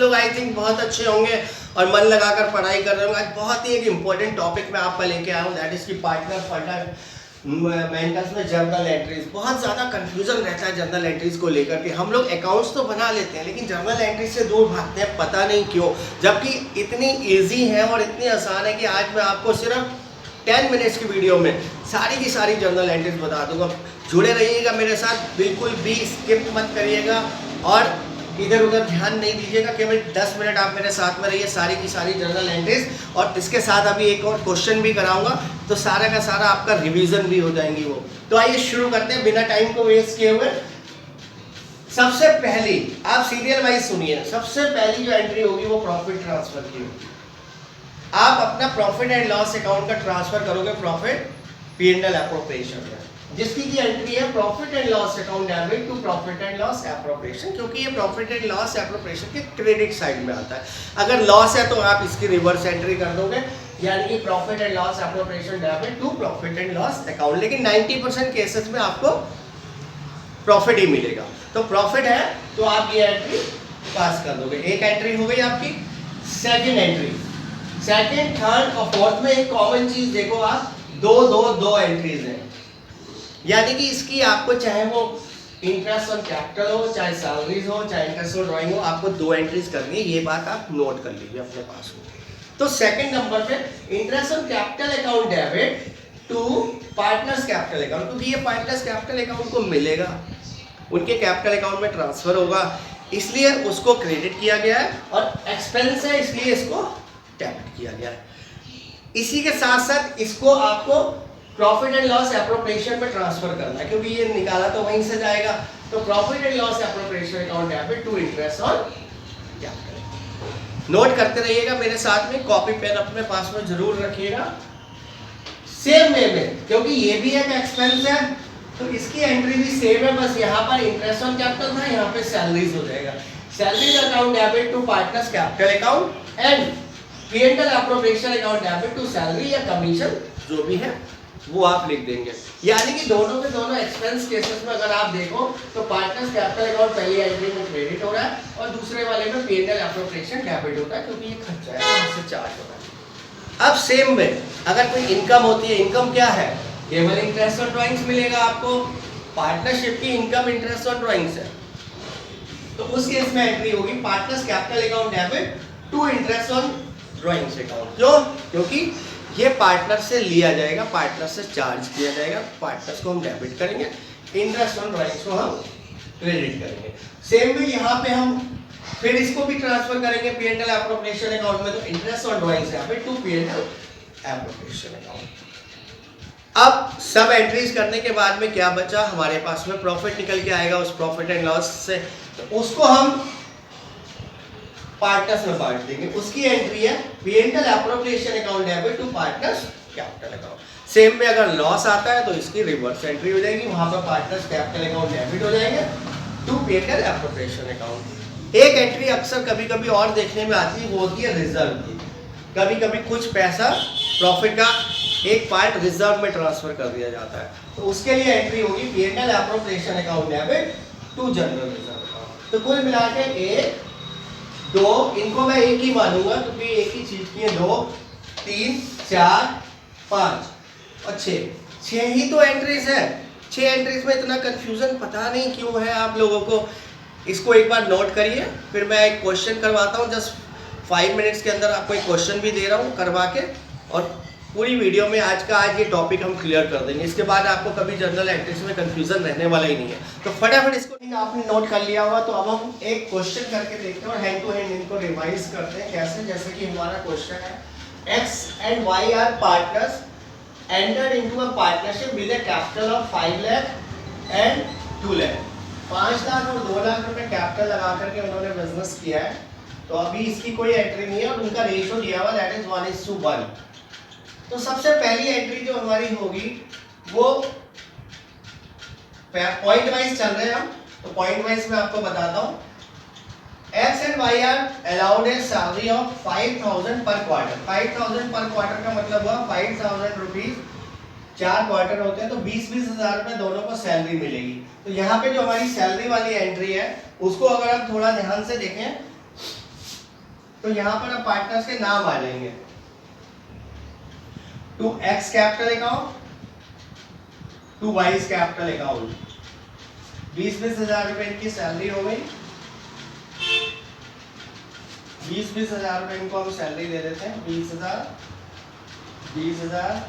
लोग I think बहुत अच्छे होंगे और मन लगाकर पढ़ाई कर रहे होंगे। आज बहुत ही एक इम्पोर्टेंट टॉपिक मैं आपका लेके आया हूँ, दैट इज की पार्टनर फंडामेंटल्स में जर्नल एंट्रीज। बहुत ज़्यादा कंफ्यूजन रहता है जर्नल एंट्रीज को लेकर के। हम लोग अकाउंट्स तो बना लेते हैं लेकिन जर्नल एंट्रीज से दूर भागते हैं, पता नहीं क्यों, जबकि इतनी ईजी है और इतनी आसान है कि आज मैं आपको सिर्फ 10 मिनट्स की वीडियो में सारी की सारी जर्नल एंट्रीज बता दूंगा। जुड़े रहिएगा मेरे साथ, बिल्कुल भी स्किप मत करिएगा और इधर उधर ध्यान नहीं दीजिएगा। केवल 10 मिनट आप मेरे साथ में रहिए, सारी की सारी जर्नल एंट्रीज, और इसके साथ अभी एक और क्वेश्चन भी कराऊंगा, तो सारा का सारा आपका रिवीजन भी हो जाएंगी वो। तो आइए शुरू करते हैं बिना टाइम को वेस्ट किए हुए। सबसे पहली आप सीरियल वाइज सुनिए, सबसे पहली जो एंट्री होगी वो प्रॉफिट ट्रांसफर की होगी। आप अपना प्रॉफिट एंड लॉस अकाउंट का ट्रांसफर करोगे प्रॉफिट P&L एप्रोप्रिएशन में, जिसकी की एंट्री है profit and loss account debit to profit and loss appropriation, क्योंकि ये प्रॉफिट एंड लॉस एप्रोप्रिएशन के क्रेडिट साइड में आता है। अगर लॉस है तो आप इसकी रिवर्स एंट्री कर दोगे, यानी कि profit and loss appropriation debit to profit and loss account. लेकिन 90% केसेस में आपको प्रॉफिट ही मिलेगा। तो प्रॉफिट है तो आप ये एंट्री पास कर दोगे। एक एंट्री हो गई आपकी। सेकेंड एंट्री, सेकेंड थर्ड और फोर्थ में एक कॉमन चीज देखो आप, दो एंट्रीज हैं, यानी कि इसकी आपको चाहे वो इंटरेस्ट ऑन कैपिटल हो, चाहे सैलरीज हो, चाहे इंटरेस्ट ऑन ड्राइंग हो, आपको 2 एंट्रीज करनी है। ये बात आप नोट कर लीजिए अपने पास में। तो सेकंड नंबर पे interest on capital account debit to partners capital account, क्योंकि ये पार्टनर्स कैपिटल अकाउंट को मिलेगा, उनके कैपिटल अकाउंट में ट्रांसफर होगा, इसलिए उसको क्रेडिट किया गया है, और एक्सपेंस है इसलिए इसको डेबिट किया गया है। इसी के साथ साथ इसको आपको प्रॉफिट एंड लॉस एप्रोप्रिएशन में ट्रांसफर करना है, क्योंकि ये निकाला तो वहीं से जाएगा। तो profit and loss appropriation account debit to interest on capital. Note करते रहिएगा मेरे साथ में, कॉपी पेन अपने पास में जरूर रखिएगा। सेम वे में, क्योंकि ये भी एक एक्सपेंस है तो इसकी एंट्री भी सेम है, बस यहाँ पर इंटरेस्ट ऑन कैपिटल था, यहाँ पे सैलरीज हो जाएगा। Salaries account debit to partners capital account and P&L appropriation account debit to salary या कमीशन, जो भी है वो आप लिख देंगे। यानी कि दोनों के दोनों एक्सपेंस केसेस में अगर आप देखो तो पार्टनर्स कैपिटल अकाउंट पहली एंट्री में क्रेडिट हो रहा है और दूसरे वाले में P&L एप्रोप्रिएशन डेबिट होता है, क्योंकि ये खर्चा है, वहां से चार्ज हो रहा है। अब सेम में अगर कोई इनकम होती है, इनकम क्या है, केवल इंटरेस्ट ऑन ड्राइंग्स मिलेगा आपको। पार्टनरशिप की इनकम इंटरेस्ट ऑन ड्राइंग्स है, तो उस केस में एंट्री होगी partners capital account debit to interest on drawings account. क्यों? क्योंकि ये पार्टनर से लिया जाएगा, पार्टनर से चार्ज किया जाएगा, पार्टनर्स को हम डेबिट करेंगे, इंटरेस्ट ऑन ड्राइंग्स को हम क्रेडिट करेंगे। सेम भी यहाँ पे हम फिर इसको भी ट्रांसफर करेंगे P&L एप्रोप्रिएशन अकाउंट में, तो interest on drawings debit to P&L appropriation account. अब सब एंट्रीज करने के बाद में क्या बचा हमारे पास में, प्रॉफिट निकल के आएगा उस प्रॉफिट एंड लॉस से, तो उसको हम पार्टनर्स में बांट देंगे। उसकी एंट्री है P&L appropriation account debit to partners capital account. Same में अगर लॉस आता है तो इसकी रिवर्स एंट्री हो जाएगी, वहां पर पार्टनर्स कैपिटल अकाउंट डेबिट हो जाएंगे टू P&L एप्रोप्रिएशन अकाउंट। एक एंट्री अक्सर कभी कभी और देखने में आती है, वो होती है रिजर्व की। कभी कभी कुछ पैसा प्रॉफिट का एक पार्ट रिजर्व में ट्रांसफर कर दिया जाता है, तो उसके लिए एंट्री होगी P&L appropriation account debit to general reserve account. तो कुल मिला के 1 2, इनको मैं एक ही मानूंगा क्योंकि एक ही चीज की है, 2 3 4 5 और 6 ही तो एंट्रीज है। 6 एंट्रीज में इतना कंफ्यूजन पता नहीं क्यों है आप लोगों को। इसको एक बार नोट करिए, फिर मैं एक क्वेश्चन करवाता हूँ, जस्ट 5 मिनट्स के अंदर आपको एक क्वेश्चन भी दे रहा हूँ करवा के, और पूरी वीडियो में आज ये टॉपिक हम क्लियर कर देंगे। इसके बाद आपको कभी जर्नल एंट्रीज में कंफ्यूजन रहने वाला ही नहीं है। तो फटाफट इसको आपने नोट कर लिया होगा, तो अब हम एक क्वेश्चन करके देखते हैं और हैंड टू हैंड इनको रिवाइज करते हैं कैसे। जैसे कि हमारा क्वेश्चन है, X and Y are partners entered into a partnership with a capital of 5 lakh and 2 lakh। 5 lakh और 2 लाख रुपए कैपिटल लगा करके उन्होंने बिजनेस किया है। तो अभी इसकी कोई एंट्री नहीं है और उनका रेशियो दिया हुआ दैट इज 1:1। तो सबसे पहली एंट्री जो हमारी होगी वो पॉइंट वाइज चल रहे हैं हम, तो पॉइंट वाइज मैं आपको बताता हूँ। X and Y are allowed a salary of 5,000 per quarter। 5,000 पर क्वार्टर का मतलब हुआ 5,000 रुपीज, 4 क्वार्टर होते हैं तो 20-20 हजार रुपए दोनों को सैलरी मिलेगी। तो यहाँ पे जो हमारी सैलरी वाली एंट्री है उसको अगर आप थोड़ा ध्यान से देखें तो यहाँ पर अब पार्टनर्स के नाम आ जाएंगे। To X capital account, to Y's capital account. 20-20 हजार रुपए इनकी सैलरी हो गई। 20-20 हजार रुपए इनको हम सैलरी दे देते हैं। 20,000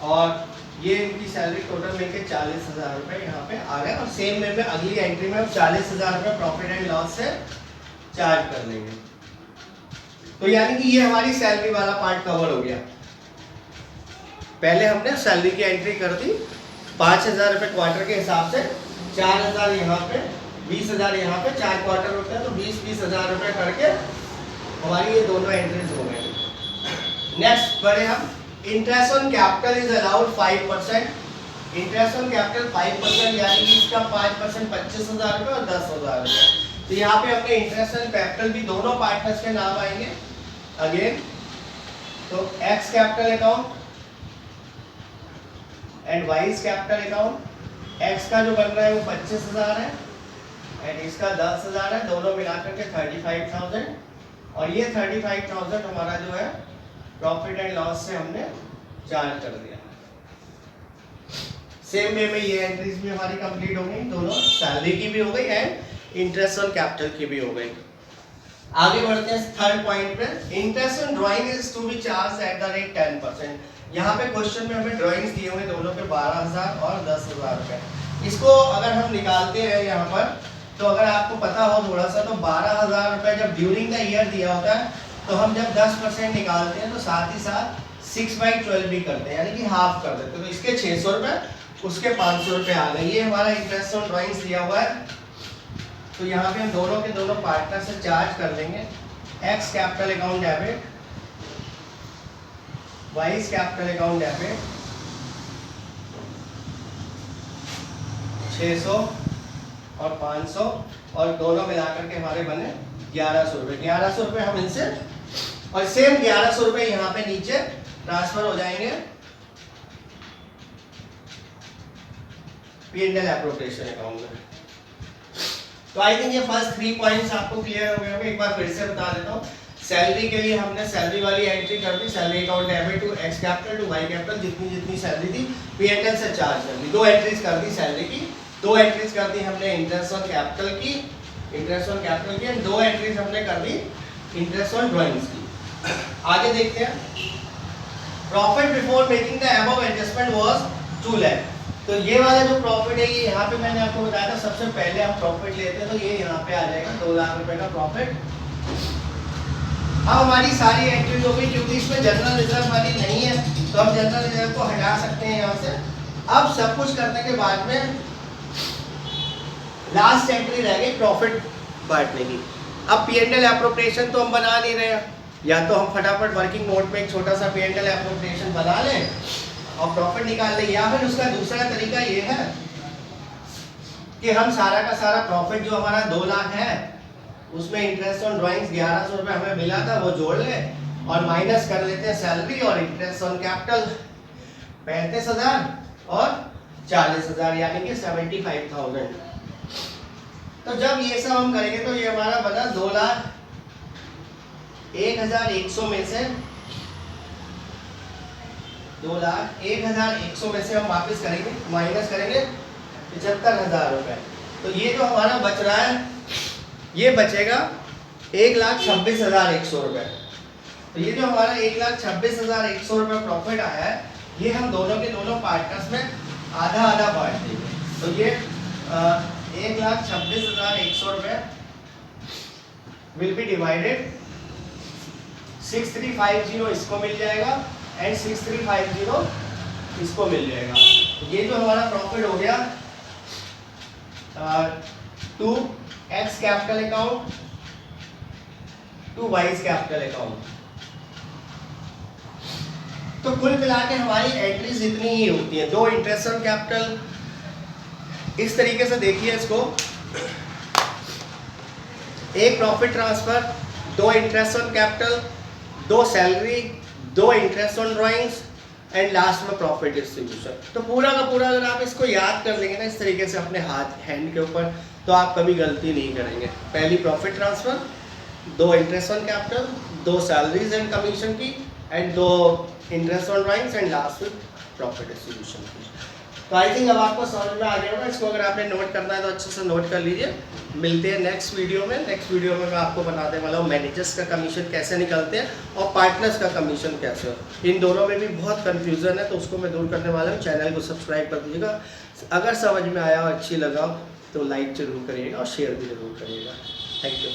और ये इनकी सैलरी टोटल मिलके 40,000 रुपए यहाँ पे आ गए। और सेम वे में अगली एंट्री में हम 40,000 रुपए प्रॉफिट एंड लॉस से चार्ज कर लेंगे। तो यानी कि ये हमारी सैलरी वाला पार्ट कवर हो गया। पहले हमने सैलरी की एंट्री कर दी 5,000 रुपए क्वार्टर के हिसाब से, 4,000 यहाँ पे, 20,000 यहाँ पे, 4 क्वार्टर होते हैं तो 20-20 हजार रुपए करके हमारी ये दोनों एंट्रीज हो गए। नेक्स्ट बढ़े हम। Interest on capital is allowed 5%। Interest on capital 5% यानी कि इसका 5% 25,000 रुपए और 10,000 रुपए। तो यहाँ पे अपने इंटरेस्ट ऑन कैपिटल भी दोनों पार्टनर्स के नाम आएंगे अगेन। तो x capital account and wise capital account. X का जो बन रहा है वो 25,000 है एंड इसका 10,000 है, दोनों मिलाकर के 35,000। और ये 35,000 हमारा जो है प्रॉफिट एंड लॉस से हमने चार्ज कर दिया। सेम वे में ये एंट्रीज भी हमारी कंप्लीट हो गई, दोनों सैलरी की भी हो गई एंड इंटरेस्ट ऑन कैपिटल की भी हो गई। आगे बढ़ते हैं थर्ड पॉइंट पे। Interest on drawing is to be charge at the rate 10%। यहाँ पे क्वेश्चन में हमें ड्राइंग्स दिए हुए दोनों पे 12,000 और 10,000 रुपए। इसको अगर हम निकालते हैं यहाँ पर, तो अगर आपको पता हो थोड़ा सा, तो 12,000 रुपए जब ड्यूरिंग द ईयर दिया होता है तो हम जब 10% निकालते हैं तो साथ ही साथ 6/12 भी करते हैं, यानी कि हाफ कर देते हैं। तो इसके 600 रुपए, उसके 500 रुपए आ गए। ये हमारा इंटरेस्ट ऑन ड्राइंग्स दिया हुआ है। तो यहाँ पे हम दोनों के दोनों पार्टनर से चार्ज कर लेंगे। X capital account debit, wise capital account debit 600 और 500 और दोनों मिलाकर के हमारे बने 1100 रुपए। 1100 रुपए हम इनसे, और सेम 1100 रुपए यहाँ पे नीचे ट्रांसफर हो जाएंगे P&L एप्रोप्रिएशन अकाउंट में। तो आई थिंक ये फर्स्ट 3 पॉइंट्स आपको क्लियर हो गए होंगे। एक बार फिर से बता देता हूँ। सैलरी के लिए हमने सैलरी वाली एंट्री कर दी, salary account debit to X capital to Y capital, जितनी जितनी सैलरी थी P&L से चार्ज कर दी। 2 एंट्रीज कर दी सैलरी की, 2 एंट्रीज कर दी हमने इंटरेस्ट ऑन कैपिटल की, एंड 2 एंट्रीज हमने कर दी इंटरेस्ट ऑन ड्राइंग्स की। आगे देखते हैं। Profit before making the above adjustment was 2 lakh. तो ये वाला जो प्रॉफिट है, ये यहाँ पे मैंने आपको बताया था सबसे पहले हम प्रॉफिट लेते हैं, तो ये यहाँ पे आ जाएगा 2 लाख रुपए का प्रॉफिट। अब हमारी सारी एंट्रीज हो गई, क्योंकि इसमें जनरल रिजर्व वाली नहीं है तो हम जनरल रिजर्व को हटा सकते हैं यहाँ से। अब सब कुछ करने के बाद में लास्ट एंट्री रह गई प्रॉफिट बांटने की। अब P&L एप्रोप्रिएशन तो हम बना नहीं रहे हैं, या तो हम फटाफट वर्किंग नोट पे एक छोटा सा P&L एप्रोप्रिएशन बना लें और प्रॉफिट निकाल लें, या फिर उसका दूसरा तरीका ये है कि हम सारा का सारा प्रॉफिट जो हमारा 2 लाख है उसमें इंटरेस्ट ऑन ड्राइंग्स 1100 रुपए हमें मिला था वो जोड़ ले और माइनस कर लेते हैं सैलरी और इंटरेस्ट ऑन कैपिटल 35,000 और 40,000 यानी कि 75,000। तो जब ये सब हम करेंगे तो ये हमारा बना 2,01,100 में से 2,01,100 में से हम वापस करेंगे, माइनस करेंगे 75,000 रुपए। तो ये जो हमारा बच रहा है ये बचेगा 1,26,100 रुपए। तो ये जो हमारा 1,26,100 रुपए प्रॉफिट आया है, ये हम दोनों के दोनों पार्टनर्स में आधा आधा बांट देंगे। तो ये 1,26,100 रुपए विल बी डिवाइडेड 6350 इसको मिल जाएगा एंड 6350 इसको मिल जाएगा। ये जो हमारा प्रॉफिट हो गया to X capital account to Y's capital account. तो कुल मिला के हमारी एंट्रीज इतनी ही होती है। 2 इंटरेस्ट ऑन कैपिटल, इस तरीके से देखिए इसको, 1 profit transfer, 2 interest on capital, 2 salary, 2 interest on drawings and last में प्रॉफिट डिस्ट्रीब्यूशन। तो पूरा का पूरा अगर आप इसको याद कर लेंगे ना इस तरीके से अपने हैंड के ऊपर, तो आप कभी गलती नहीं करेंगे। पहली profit transfer, 2 interest on capital, 2 salaries and commission की, and 2 interest on drawings, and last with profit distribution की। तो आई थिंक अब आपको समझ में आ गया होगा। इसको अगर आपने नोट करना है तो अच्छे से नोट कर लीजिए। मिलते हैं नेक्स्ट वीडियो में। नेक्स्ट वीडियो में मैं आपको बताने वाला हूँ मैनेजर्स का कमीशन कैसे निकलते हैं और पार्टनर्स का कमीशन कैसे हो। इन दोनों में भी बहुत कन्फ्यूज़न है, तो उसको मैं दूर करने वाला हूँ। चैनल को सब्सक्राइब कर दीजिएगा। अगर समझ में आया और अच्छी लगा तो लाइक ज़रूर करिएगा और शेयर भी ज़रूर करिएगा। Thank you.